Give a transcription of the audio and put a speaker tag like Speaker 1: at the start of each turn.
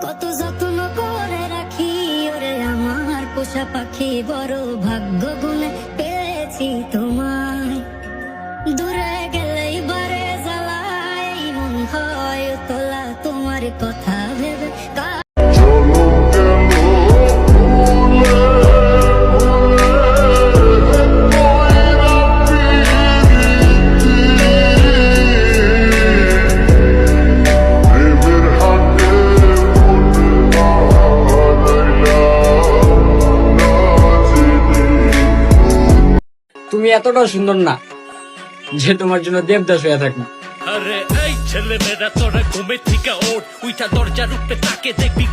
Speaker 1: কত যত্ন করে রাখি ওরে আমার পোষা পাখি, বড় ভাগ্য গুণে পেয়েছি তোমায়। দূরে গেলেই বারে জ্বালায়, মন হয় তোলা তোমার কথা ভেবে।
Speaker 2: তুমি এতটাও সুন্দর না যে তোমার জন্য দেবদাস হয়ে থাকবে।
Speaker 3: আরে এই ছেলে মেয়েরা তোরা ঘুমে থেকে ওঠ, উইটা দরজার উপরে তাকে দেখবি